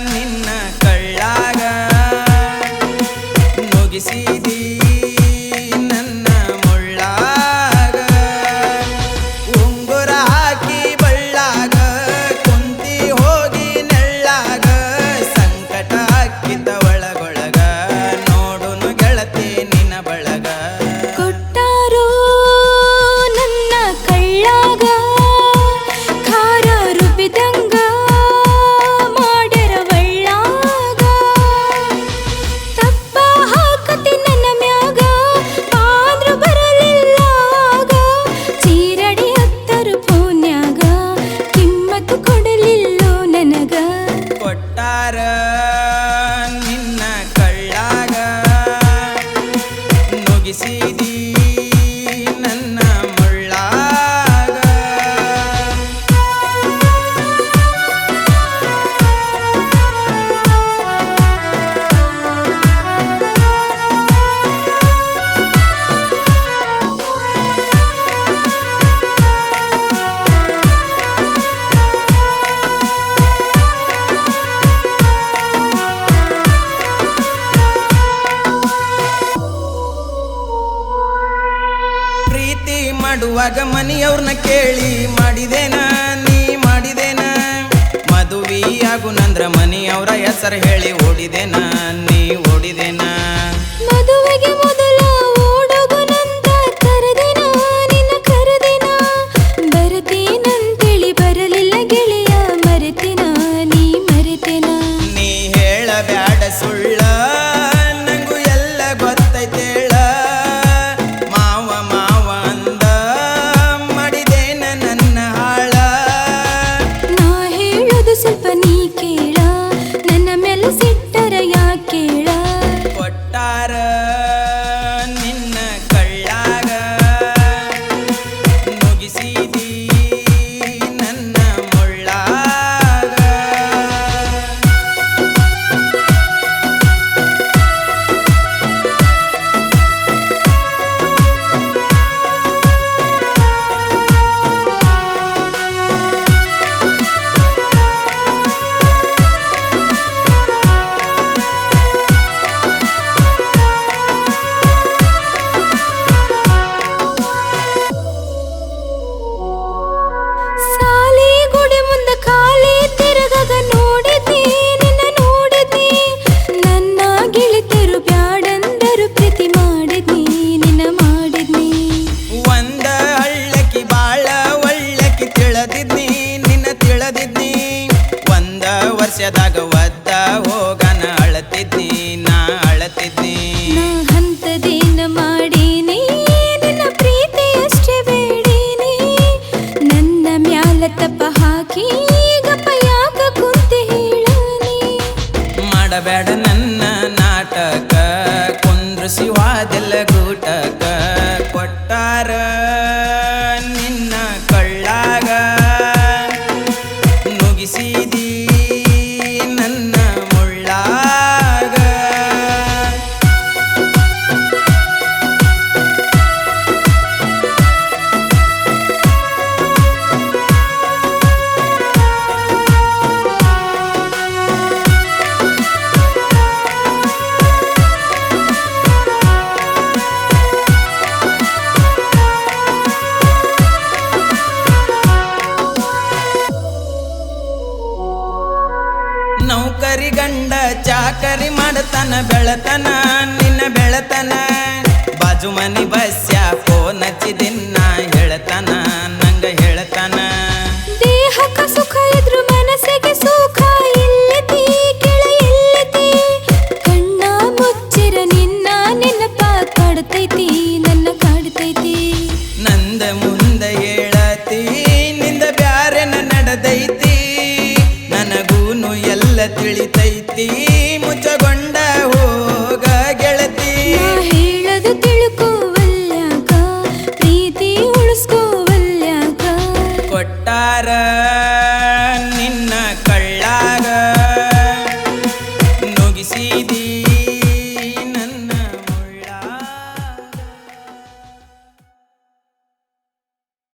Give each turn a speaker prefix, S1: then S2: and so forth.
S1: ನಿನ್ನ ಕಳ್ಳಾಗ ನುಗಿಸಿದಿ ನನ್ನ ಮುಳ್ಳಾಗ ಉಂಗುರ ಹಾಕಿ ಬಳ್ಳಾಗ ಕುಂತಿ ಹೋಗಿ ನೆಳ್ಳಾಗ ಸಂಕಟ ಹಾಕಿದ ಒಳಗೊಳಗ ನೋಡುನು ಗೆಳತಿ ನಿನ್ನ ಬಳಗ
S2: ಕೊಟ್ಟಾರೋ ನನ್ನ ಕಳ್ಳಾಗ ಖಾರ ರುಬ್ಬಿದಂಗ ಮಾಡ್ಯಾರ ಒಳ್ಳಾಗ ತಪ್ಪ ಹಾಕತಿ ನನ್ನ ಮ್ಯಾಗ ಆದ್ರೂ ಬರಲಿಲ್ಲಾಗ ಚೀರಡಿ ಹತ್ತರು ಫೋನ್ಯಾಗ ಕಿಮ್ಮತ್ತು ಕೊಡಲಿಲ್ಲೋ ನನಗ
S1: ಕೊಟ್ಟಾರ ನಿನ್ನ ಕಳ್ಳಾಗ ನುಗಿಸಿದಿ ನನ್ನ ಮುಳ್ಳಾಗ ಪ್ರೀತಿ ಮಾಡುವಾಗ ಮನೆಯವ್ರನ್ನ ಕೇಳಿ ಮಾಡಿದೇನ ನೀ ಮಾಡಿದೇನ ಮದುವೆಯಾಗು ನಂದ್ರ ಮನೆಯವರ ಹೆಸರು ಹೇಳಿ ಓಡಿದೇನ ನೀ ಓಡಿದೇನ
S2: ಮದುವೆಗೆ ಮೊದಲ ಓಡೋಗುನಂತ ಕರೆದಿನ ನಿನ್ನ ಕರೆದಿನ ಬರತೀನಂತೇಳಿ ಬರಲಿಲ್ಲ ಗೆಳೆಯ ಮರೆತಿನ ನೀ ಮರೆತಿನ
S1: ನೀ ಹೇಳಬ್ಯಾಡ ಸುಳ್ಳ ನಂಗೂ ಎಲ್ಲ ಗೊತ್ತೈತೇಳ ಮಾವ ಮಾವ ಅಂದ ಮಾಡಿದೇನ ನನ್ನ ಹಾಳ
S2: ನಾ ಹೇಳೋದು ಸ್ವಲ್ಪ ನೀ ಕೇಳ ನನ್ನ ಮೇಲೆ ಸಿಟ್ಟರ ಯಾಕೇಳ
S1: ಕೊಟ್ಟಾರ ನಿನ್ನ ಕಳ್ಳಾಗ ನುಗಿಸಿದಿ ನನ್ನ ಮುಳ್ಳಾಗ
S2: ಸಾಲಿ ಗುಡಿ ಮುಂದ ಖಾಲಿ ತಿರುಗಾಗ ನೋಡಿದ್ನಿ ನಿನ್ನ ನೋಡಿದ್ನಿ ನನ್ನ ಗೆಳತಿಯರು ಬ್ಯಾಡಂದರು ಪ್ರೀತಿ ಮಾಡಿದ್ನಿ ನಿನ್ನ ಮಾಡಿದ್ನಿ
S1: ಒಂದ ಹಳ್ಳಕಿ ಬಾಳ ಒಳ್ಳಕಿ ತಿಳಿದಿದ್ನಿ ನಿನ್ನ ತಿಳಿದಿದ್ನಿ ಒಂದ ವರ್ಷದಾಗ ಒದ್ದ ಹೋಗನ ಅಳತಿದ್ನಿ ನಾ ಅಳತಿದ್ನಿ
S2: ನಾ ಹಂತದೇನ ಮಾಡೀನಿ ನಿನ್ನ ಪ್ರೀತಿ ಅಷ್ಟೇ ಬೇಡೀನಿ ನನ್ನ ಮ್ಯಾಲ ತಪ್ಪ ಹಾಕಿ ಗಪ್ಪ ಯಾಕ ಕುಂತಿ ಹೇಳನಿ
S1: ಮಾಡಬೇಡ ನನ್ನ ನಾಟಕ ಕುಂದ್ರಿಸಿ ವಾದೆಲ್ಲ ಗೂಟಕ ಕೊಟ್ಟಾರ ನಿನ್ನ ಕಳ್ಳಾಗ ನುಗಿಸಿದಿ ನನ್ನ ಮುಳ್ಳಾಗ ನೌಕರಿ ಗಂಡ ಚಾಕರಿ ಮಾಡತನ ಬೆಳತನ ನಿನ್ನ ಬೆಳತನ ಬಾಜು ಮನಿ ಬಸ್ಯ ಫೋನ್ ಹಚ್ಚಿದಿನ್ನ ಹೇಳ್ತಾನ ನಂಗ ಹೇಳ್ತಾನ
S2: ದೇಹಕ್ಕ ಸುಖ ಇದ್ರು ಮನಸ್ಸಿಗೆ ಸುಖ ಇಲ್ಲತಿ ಕೆಳ ಇಲ್ಲತಿ ಕಣ್ಣ ಮುಚ್ಚಿರ ನಿನ್ನ ನೆನಪ ಕಾಡ್ತೈತಿ ನನ್ನ ಕಾಡ್ತೈತಿ
S1: ನಂದ ಮುಂದೆ ಹೇಳತಿ ನಿಂದ ಬ್ಯಾರೆನ ನಡೆದೈತಿ ನನಗೂನು ಎಲ್ಲ ತಿಳಿತೈತಿ ಮುಚ್ಚಗೊಂಡ ಹೋಗ ಗೆಳತಿ
S2: ನಾ ಹೇಳದು ತಿಳ್ಕೋವಲ್ಯಾಕ ಪ್ರೀತಿ ಉಳಿಸ್ಕೋವಲ್ಯಾಕ
S1: ಕೊಟ್ಟಾರ